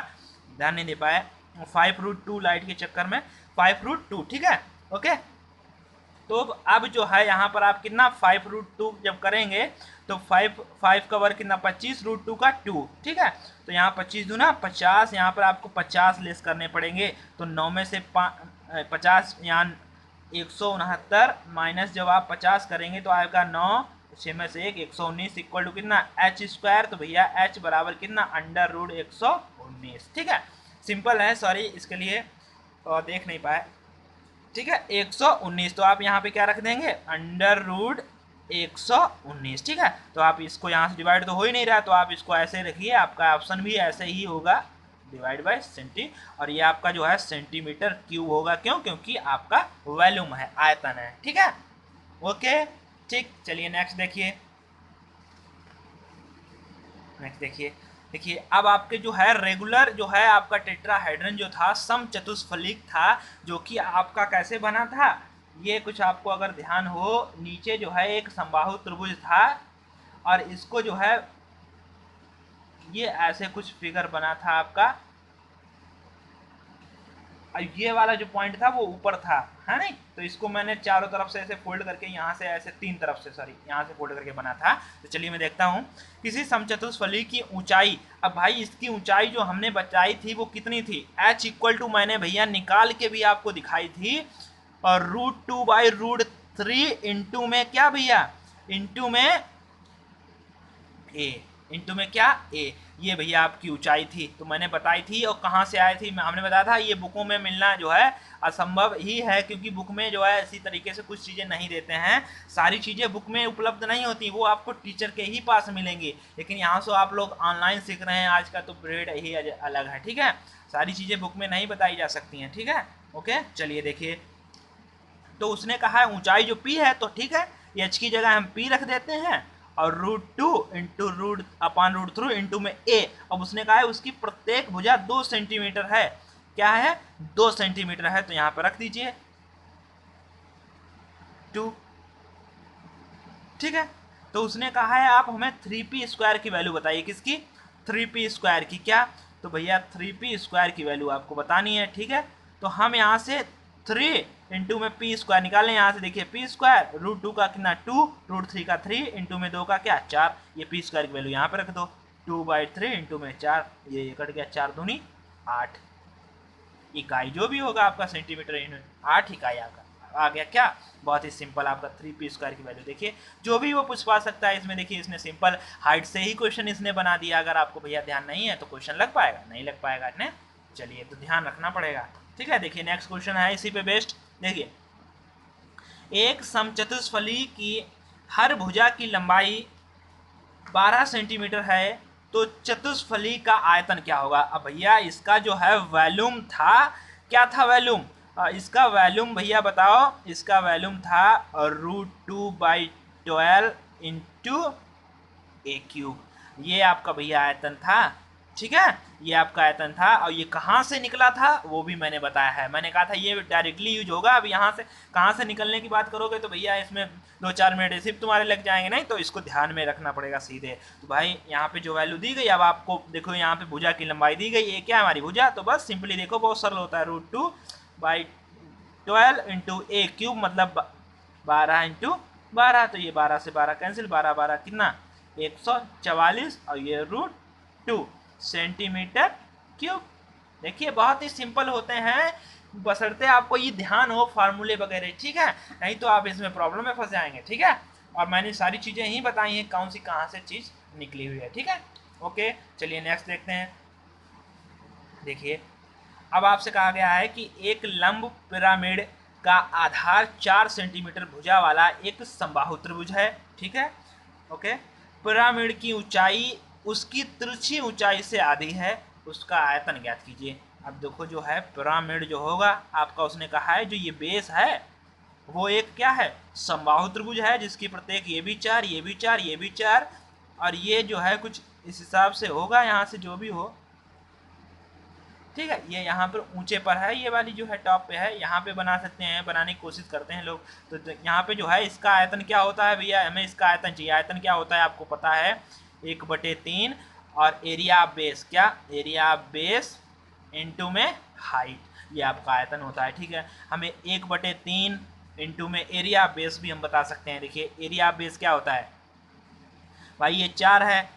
ध्यान नहीं दे पाया, 5√2 लाइट के चक्कर में 5√2। ठीक है, ओके। तो अब जो है यहाँ पर आप कितना 5√2 जब करेंगे तो 5 का वर्ग कितना 25 √2 का 2। ठीक है, तो यहाँ 25 दूना 50, यहाँ पर आपको 50 लेस करने पड़ेंगे। तो 9 में से 50 यहाँ 169 माइनस जब आप 50 करेंगे तो आएगा 9, 6 में से 1 119 इक्वल टू कितना एच स्क्वायर। तो भैया एच बराबर कितना √119। ठीक है, सिंपल है, सॉरी इसके लिए देख नहीं पाए। ठीक है, 119, तो आप यहाँ पे क्या रख देंगे √119। ठीक है, तो आप इसको यहाँ से डिवाइड तो हो ही नहीं रहा, तो आप इसको ऐसे रखिए, आपका ऑप्शन भी ऐसे ही होगा डिवाइड बाय सेंटी, और ये आपका जो है सेंटीमीटर क्यूब होगा। क्यों? क्योंकि आपका वॉल्यूम है, आयतन है। ठीक है, ओके ठीक। चलिए नेक्स्ट देखिए, देखिए अब आपके जो है रेगुलर जो है आपका टेट्राहेड्रन जो था समचतुष्फलिक था, जो कि आपका कैसे बना था, ये कुछ आपको अगर ध्यान हो, नीचे जो है एक समबाहु त्रिभुज था और इसको जो है ये ऐसे कुछ फिगर बना था आपका, ये वाला जो पॉइंट था वो ऊपर था, है नहीं? तो इसको मैंने चारों तरफ से ऐसे फोल्ड करके यहाँ से ऐसे तीन तरफ से सॉरी यहाँ से फोल्ड करके बना था। तो चलिए मैं देखता हूँ किसी समचतुष्फलक की ऊंचाई। अब भाई इसकी ऊंचाई जो हमने बताई थी वो कितनी थी, h इक्वल टू मैंने भैया निकाल के भी आपको दिखाई थी, और √2/√3 इंटू में क्या भैया, इंटू में a, इंटू में क्या a, ये भैया आपकी ऊंचाई थी। तो मैंने बताई थी, और कहाँ से आई थी हमने बताया था, ये बुकों में मिलना जो है असंभव ही है, क्योंकि बुक में जो है इसी तरीके से कुछ चीज़ें नहीं देते हैं, सारी चीज़ें बुक में उपलब्ध नहीं होती, वो आपको टीचर के ही पास मिलेंगी। लेकिन यहाँ से आप लोग ऑनलाइन सीख रहे हैं, आज का तो पीरियड ही अलग है। ठीक है, सारी चीज़ें बुक में नहीं बताई जा सकती हैं। ठीक है, ओके। चलिए देखिए, तो उसने कहा ऊंचाई जो p है, तो ठीक है h की जगह हम p रख देते हैं, और √2 इंटू √3 इंटू में a। अब उसने कहा है उसकी प्रत्येक भुजा 2 सेंटीमीटर है, क्या है 2 सेंटीमीटर है, तो यहाँ पर रख दीजिए 2। ठीक है, तो उसने कहा है आप हमें 3p² की वैल्यू बताइए, किसकी 3p² की, क्या, तो भैया 3p² की वैल्यू आपको बतानी है। ठीक है, तो हम यहाँ से 3 इंटू में p² निकालें, यहाँ से देखिए p² √2 का कितना 2, √3 का 3 इंटू में 2 का क्या 4, ये p² की वैल्यू यहाँ पे रख दो, 2/3 इंटू में 4, ये कट गया 4 दूनी 8 इकाई, जो भी होगा आपका सेंटीमीटर यूनिट 8 इकाई आपका आ गया। क्या बहुत ही सिंपल आपका 3p² की वैल्यू। देखिए जो भी वो पूछ पा सकता है इसमें, देखिए इसने सिंपल हाइट से ही क्वेश्चन इसने बना दिया। अगर आपको भैया ध्यान नहीं है तो क्वेश्चन लग पाएगा, नहीं लग पाएगा इतने, चलिए तो ध्यान रखना पड़ेगा। ठीक है, देखिए नेक्स्ट क्वेश्चन है इसी पे बेस्ड। देखिए एक समचतुष्फलक की हर भुजा की लंबाई 12 सेंटीमीटर है, तो चतुष्फलक का आयतन क्या होगा। अब भैया इसका जो है वॉल्यूम था, क्या था वॉल्यूम, इसका वैल्यूम भैया बताओ, इसका वैल्यूम था √2/12 इंटू ए क्यूब। ये आपका भैया आयतन था, ठीक है, ये आपका आयतन था। और ये कहाँ से निकला था वो भी मैंने बताया है, मैंने कहा था ये डायरेक्टली यूज होगा। अब यहाँ से कहाँ से निकलने की बात करोगे तो भैया इसमें 2-4 मिनट रिसिप्ट तुम्हारे लग जाएंगे, नहीं तो इसको ध्यान में रखना पड़ेगा सीधे। तो भाई यहाँ पे जो वैल्यू दी गई, अब आपको देखो यहाँ पे भुजा की लंबाई दी गई, ये क्या है हमारी भुजा, तो बस सिंपली देखो बहुत सरल होता है, √2/12 इंटू ए क्यूब, मतलब 12 इंटू 12, तो ये 12 से 12 कैंसिल, 12 12 कितना 144, और ये √2 सेंटीमीटर क्यूब। देखिए बहुत ही सिंपल होते हैं, बशर्ते आपको ये ध्यान हो फार्मूले वगैरह, ठीक है, नहीं तो आप इसमें प्रॉब्लम में फंस जाएंगे, ठीक है। और मैंने सारी चीज़ें ही बताई हैं कौन सी कहाँ से चीज़ निकली हुई है, ठीक है। ओके चलिए नेक्स्ट देखते हैं। देखिए अब आपसे कहा गया है कि एक लंब पिरामिड का आधार 4 सेंटीमीटर भुजा वाला एक समबाहु त्रिभुज है, ठीक है। ओके, पिरामिड की ऊंचाई उसकी तिरछी ऊंचाई से आधी है, उसका आयतन ज्ञात कीजिए। अब देखो जो है पिरामिड जो होगा आपका, उसने कहा है जो ये बेस है वो एक क्या है, समबाहु त्रिभुज है, जिसकी प्रत्येक ये भी 4, ये भी 4, ये भी 4, और ये जो है कुछ इस हिसाब से होगा, यहाँ से जो भी हो, ठीक है। ये यहाँ पर ऊंचे पर है, ये वाली जो है टॉप पे है, यहाँ पे बना सकते हैं, बनाने की कोशिश करते हैं लोग। तो यहाँ पे जो है इसका आयतन क्या होता है भैया, हमें इसका आयतन चाहिए। आयतन क्या होता है आपको पता है, 1/3, और एरिया बेस, क्या एरिया बेस इंटू में हाइट, ये आपका आयतन होता है, ठीक है। हमें 1/3 इंटू में एरिया बेस भी हम बता सकते हैं। देखिए एरिया बेस क्या होता है भाई, ये 4 है,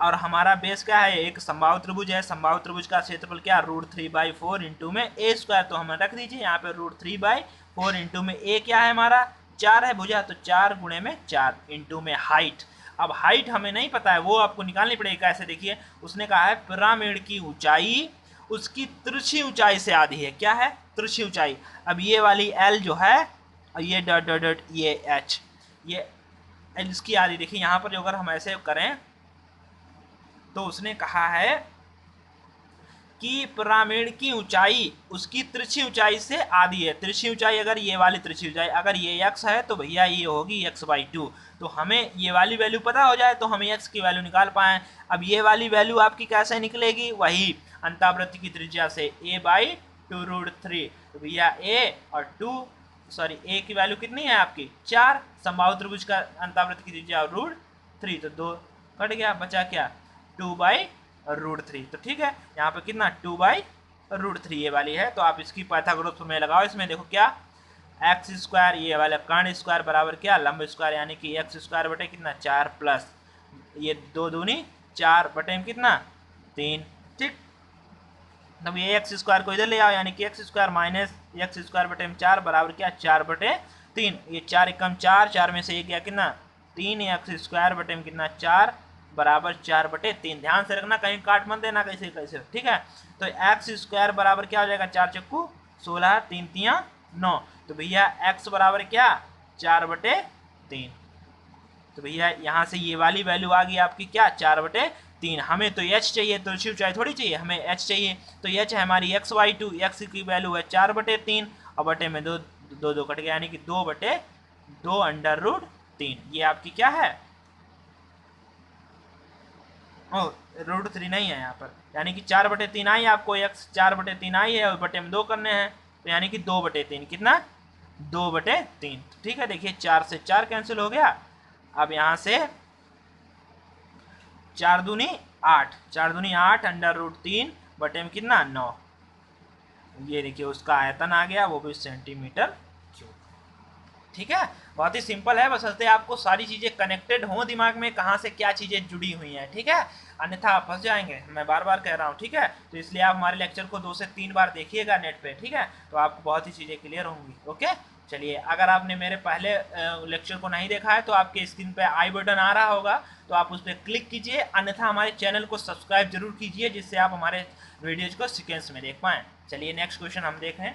और हमारा बेस क्या है, एक समबाहु त्रिभुज है, समबाहु त्रिभुज का क्षेत्रफल क्या, √3/4 इंटू में ए स्क्वायर, तो हमें रख दीजिए यहाँ पे √3/4 इंटू में ए क्या है हमारा 4 है भुजा, तो 4 गुणे में 4 इंटू में हाइट। अब हाइट हमें नहीं पता है, वो आपको निकालनी पड़ेगी कैसे। देखिए उसने कहा है पिरामिड की ऊंचाई उसकी तिरछी ऊंचाई से आधी है, क्या है तिरछी ऊंचाई। अब ये वाली एल जो है, और ये डॉट डॉट डॉट ये एच, ये एल इसकी आधी। देखिए यहाँ पर जो अगर हम ऐसे करें तो उसने कहा है कि पिरामिड की ऊंचाई उसकी तिरछी ऊंचाई से आधी है। तिरछी ऊंचाई अगर ये वाली तिरछी ऊंचाई अगर ये x है तो भैया ये होगी x/2। तो हमें ये वाली वैल्यू पता हो जाए तो हम x की वैल्यू निकाल पाएँ। अब ये वाली वैल्यू आपकी कैसे निकलेगी, वही अंतावृत्त की त्रिज्या से a/2√3। तो भैया a और 2 सॉरी a की वैल्यू कितनी है आपकी 4, समबाहु त्रिभुज का अंतावृत्त की त्रिज्या √3, तो 2 कट गया, बचा क्या 2/√3। तो ठीक है यहाँ पे कितना 2/√3 ये वाली है। तो आप इसकी पाइथागोरस प्रमेय लगाओ, इसमें देखो क्या x² ये वाला कर्ण स्क्वायर बराबर क्या लंब स्क्वायर, यानी कि x² बटे कितना 4 प्लस ये 2 दूनी 4 बटे में कितना 3, ठीक। तब ये x² को इधर ले आओ, यानी कि x² माइनस x² बटे में 4 बराबर क्या 4/3। ये 4 एकम 4, 4 में से ये गया कितना 3, x² बटे में कितना 4 बराबर 4/3। ध्यान से रखना कहीं काट मत देना कैसे कैसे, ठीक है। तो x² बराबर क्या हो जाएगा 4 चक्कू 16, 3 तियां 9। तो भैया x बराबर क्या 4/3। तो भैया यहाँ से ये वाली वैल्यू आ गई आपकी क्या 4/3। हमें तो h चाहिए, तो ऊंचाई थोड़ी चाहिए, हमें h चाहिए। तो h है हमारी x/2, x की वैल्यू है 4/3, और बटे में 2 2 कट गया, यानी कि 2/2√3। ये आपकी क्या है √3 नहीं है यहाँ पर, यानी कि 4/3 आई आपको, x 4/3 आई है और बटे में 2 करने हैं, तो यानी कि 2/3 कितना 2/3। ठीक है, देखिए 4 से 4 कैंसिल हो गया। अब यहाँ से 4 दूनी 8, 4 दूनी 8 √3 बटे में कितना 9। ये देखिए उसका आयतन आ गया, वो भी सेंटीमीटर क्यूब। ठीक है, बहुत ही सिंपल है, बस हंसते आपको सारी चीज़ें कनेक्टेड हों दिमाग में, कहाँ से क्या चीज़ें जुड़ी हुई हैं, ठीक है, अन्यथा आप फंस जाएंगे, मैं बार बार कह रहा हूँ, ठीक है। तो इसलिए आप हमारे लेक्चर को 2 से 3 बार देखिएगा नेट पे, ठीक है, तो आपको बहुत ही चीज़ें क्लियर होंगी। ओके चलिए, अगर आपने मेरे पहले लेक्चर को नहीं देखा है तो आपके स्क्रीन पे आई बटन आ रहा होगा, तो आप उस पर क्लिक कीजिए, अन्यथा हमारे चैनल को सब्सक्राइब जरूर कीजिए, जिससे आप हमारे वीडियोज़ को सीक्वेंस में देख पाएँ। चलिए नेक्स्ट क्वेश्चन हम देखें।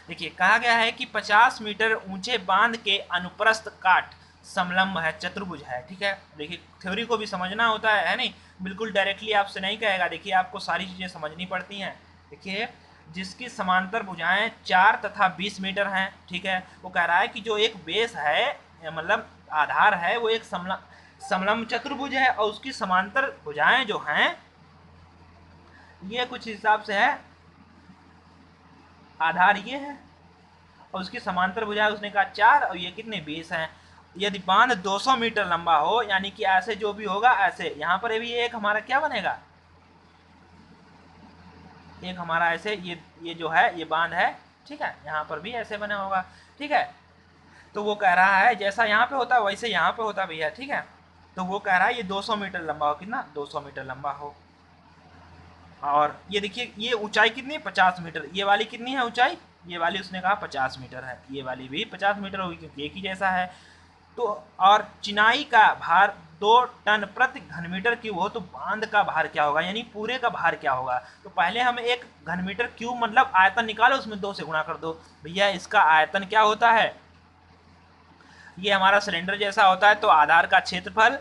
देखिए कहा गया है कि 50 मीटर ऊंचे बांध के अनुप्रस्थ काट समलंब है, चतुर्भुज है, ठीक है। देखिए थ्योरी को भी समझना होता है नहीं, बिल्कुल डायरेक्टली आपसे नहीं कहेगा, देखिए आपको सारी चीज़ें समझनी पड़ती हैं। देखिए जिसकी समांतर भुजाएं 4 तथा 20 मीटर हैं। ठीक है, वो कह रहा है कि जो एक बेस है मतलब आधार है वो एक समलंब चतुर्भुज है और उसकी समांतर भुजाएं जो हैं ये कुछ हिसाब से है, आधार ये है और उसकी समांतर भुजाएं उसने कहा 4 और ये कितने 20 हैं। यदि बांध 200 मीटर लंबा हो, यानी कि ऐसे जो भी होगा ऐसे, यहाँ पर भी एक हमारा क्या बनेगा, एक हमारा ऐसे ये जो है ये बांध है। ठीक है, यहाँ पर भी ऐसे बना होगा। ठीक है, तो वो कह रहा है जैसा यहाँ पे होता वैसे यहाँ पे होता भैया। ठीक है, तो वो कह रहा है ये 200 मीटर लंबा हो, कितना 200 मीटर लंबा हो। और ये देखिए ये ऊंचाई कितनी है 50 मीटर। ये वाली कितनी है ऊंचाई, ये वाली उसने कहा 50 मीटर है, ये वाली भी 50 मीटर होगी क्योंकि एक ही जैसा है। तो और चिनाई का भार 2 टन प्रति घन मीटर क्यूब हो तो बांध का भार क्या होगा, यानी पूरे का भार क्या होगा। तो पहले हम एक घन मीटर क्यूब मतलब आयतन निकालो, उसमें 2 से गुणा कर दो। भैया इसका आयतन क्या होता है, ये हमारा सिलेंडर जैसा होता है। तो आधार का क्षेत्रफल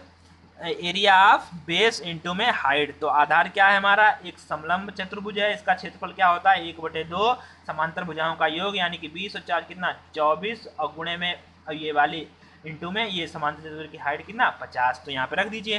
एरिया ऑफ बेस इनटू में हाइट। तो आधार क्या है हमारा, एक समलंब चतुर्भुज है, इसका क्षेत्रफल क्या होता है 1/2 समांतर भुजाओं का योग, यानी कि 20 और 4 कितना 24 और गुणे में और ये वाली इंटू में ये समांतर चतुर्भुज की हाइट कितना 50। तो यहाँ पे रख दीजिए,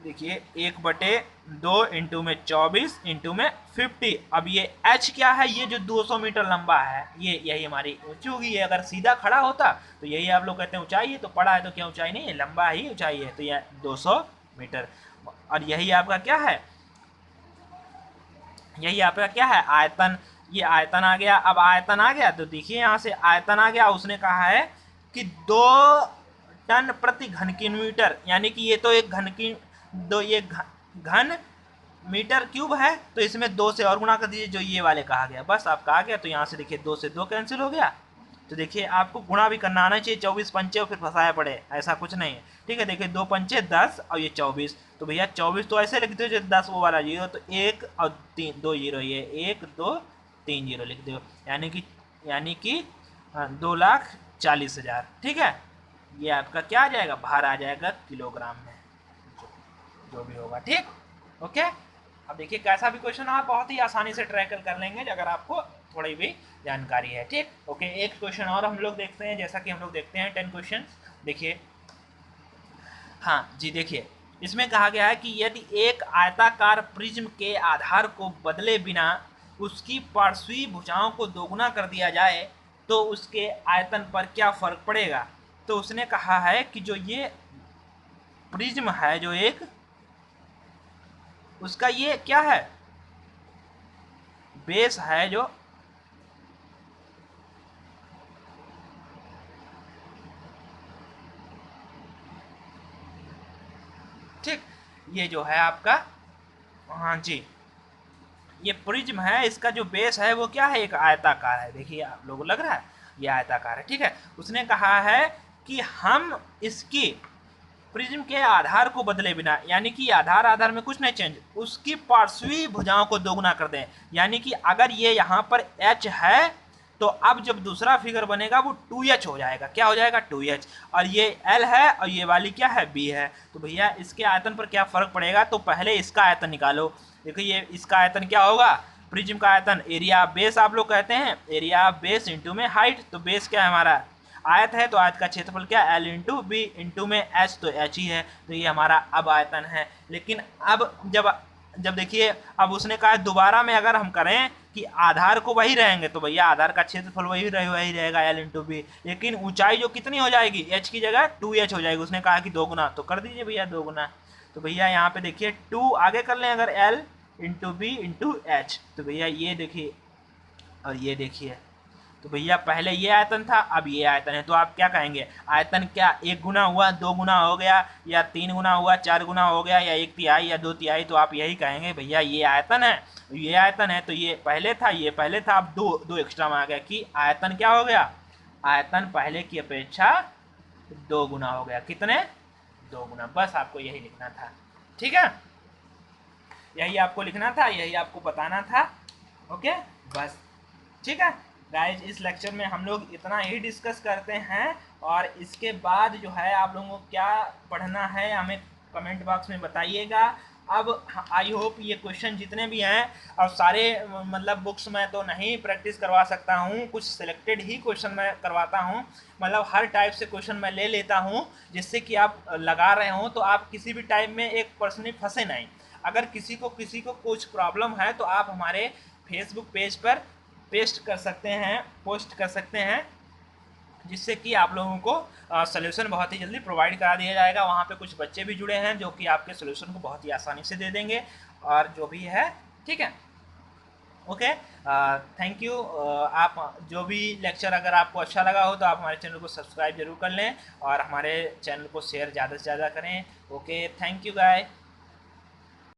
देखिए 1/2 इंटू में 24 इंटू में 50। अब ये h क्या है, ये जो 200 मीटर लंबा है ये यही हमारी ऊंची होगी। ये अगर सीधा खड़ा होता तो यही आप लोग कहते हैं ऊंचाई है, तो पड़ा है तो क्या ऊंचाई नहीं है, लंबा ही ऊंचाई है। तो ये 200 मीटर और यही आपका क्या है, यही आपका क्या है आयतन। ये आयतन आ गया। अब आयतन आ गया तो देखिए यहाँ से आयतन आ गया, उसने कहा है कि 2 टन प्रति घन किलोमीटर, यानी कि ये तो एक घन की दो ये घन मीटर क्यूब है, तो इसमें 2 से और गुणा कर दीजिए जो ये वाले कहा गया। बस आपका आ गया। तो यहाँ से देखिए 2 से 2 कैंसिल हो गया। तो देखिए आपको गुणा भी करना आना चाहिए, 24 पंचे और फिर फंसाया पड़े ऐसा कुछ नहीं है। ठीक है, देखिए 2 पंचे 10 और ये 24। तो भैया 24 तो ऐसे लिख दो जो 10 वो वाला जीरो, तो 1 और 3 2 जीरो, ये 1 2 3 जीरो लिख दो, यानी कि 2,40,000। ठीक है, ये आपका क्या आ जाएगा, भार आ जाएगा किलोग्राम में, जो भी होगा। ठीक, ओके। अब देखिए कैसा भी क्वेश्चन आप बहुत ही आसानी से ट्रैकल कर लेंगे अगर आपको थोड़ी भी जानकारी है। ठीक, ओके। एक क्वेश्चन और हम लोग देखते हैं, जैसा कि हम लोग देखते हैं 10 क्वेश्चन। देखिए, हाँ जी, देखिए इसमें कहा गया है कि यदि एक आयताकार प्रिज्म के आधार को बदले बिना उसकी पार्श्वीय भुजाओं को दोगुना कर दिया जाए तो उसके आयतन पर क्या फर्क पड़ेगा। तो उसने कहा है कि जो ये प्रिज्म है जो एक, उसका ये क्या है, बेस है जो ठीक, ये जो है आपका, हाँ जी, ये प्रिज्म है, इसका जो बेस है वो क्या है, एक आयताकार है। देखिए आप लोगों को लग रहा है ये आयताकार है। ठीक है, उसने कहा है कि हम इसकी प्रिज्म के आधार को बदले बिना, यानी कि आधार में कुछ नहीं चेंज, उसकी पार्श्वीय भुजाओं को दोगुना कर दें। यानी कि अगर ये यहाँ पर h है तो अब जब दूसरा फिगर बनेगा वो 2h हो जाएगा। क्या हो जाएगा, 2h। और ये l है और ये वाली क्या है, b है। तो भैया इसके आयतन पर क्या फर्क पड़ेगा, तो पहले इसका आयतन निकालो। देखो ये इसका आयतन क्या होगा, प्रिज्म का आयतन एरिया ऑफ बेस आप लोग कहते हैं, एरिया ऑफ बेस इंटू में हाइट। तो बेस क्या है हमारा, आयत है, तो आयत का क्षेत्रफल क्या, l इंटू बी इंटू में h, तो h ही है। तो ये हमारा अब आयतन है। लेकिन अब जब देखिए अब उसने कहा दोबारा में अगर हम करें कि आधार को वही रहेंगे तो भैया आधार का क्षेत्रफल वही रहेगा l इंटू बी, लेकिन ऊंचाई जो कितनी हो जाएगी, h की जगह 2h हो जाएगी। उसने कहा कि 2 गुना, तो कर दीजिए भैया 2 गुना। तो भैया यहाँ पे देखिए 2 आगे कर लें अगर, l into B into H. तो भैया ये देखिए और ये देखिए, तो भैया पहले ये आयतन था अब ये आयतन है। तो आप क्या कहेंगे, आयतन क्या 1 गुना हुआ, 2 गुना हो गया, या 3 गुना हुआ, 4 गुना हो गया, या 1/3 या 2/3। तो आप यही कहेंगे भैया ये आयतन है, ये आयतन है। तो ये पहले था, ये पहले था, अब दो एक्स्ट्रा में आ गया कि आयतन क्या हो गया, आयतन पहले की अपेक्षा 2 गुना हो गया। कितने, 2 गुना। बस आपको यही लिखना था। ठीक है, यही आपको लिखना था, यही आपको बताना था। ओके, बस ठीक है गाइज, इस लेक्चर में हम लोग इतना ही डिस्कस करते हैं। और इसके बाद जो है आप लोगों को क्या पढ़ना है हमें कमेंट बॉक्स में बताइएगा। अब आई होप ये क्वेश्चन जितने भी हैं, और सारे मतलब बुक्स में तो नहीं प्रैक्टिस करवा सकता हूँ, कुछ सिलेक्टेड ही क्वेश्चन मैं करवाता हूँ, मतलब हर टाइप से क्वेश्चन मैं ले लेता हूँ, जिससे कि आप लगा रहे हो तो आप किसी भी टाइप में एक पर्सन फंसे नहीं। अगर किसी को कुछ प्रॉब्लम है तो आप हमारे फेसबुक पेज पर पोस्ट कर सकते हैं, जिससे कि आप लोगों को सोल्यूशन बहुत ही जल्दी प्रोवाइड करा दिया जाएगा। वहाँ पे कुछ बच्चे भी जुड़े हैं जो कि आपके सोल्यूशन को बहुत ही आसानी से दे देंगे, और जो भी है, ठीक है। Okay, thank you. आप जो भी लेक्चर अगर आपको अच्छा लगा हो तो आप हमारे चैनल को सब्सक्राइब जरूर कर लें, और हमारे चैनल को शेयर ज़्यादा से ज़्यादा करें। Okay, thank you guy.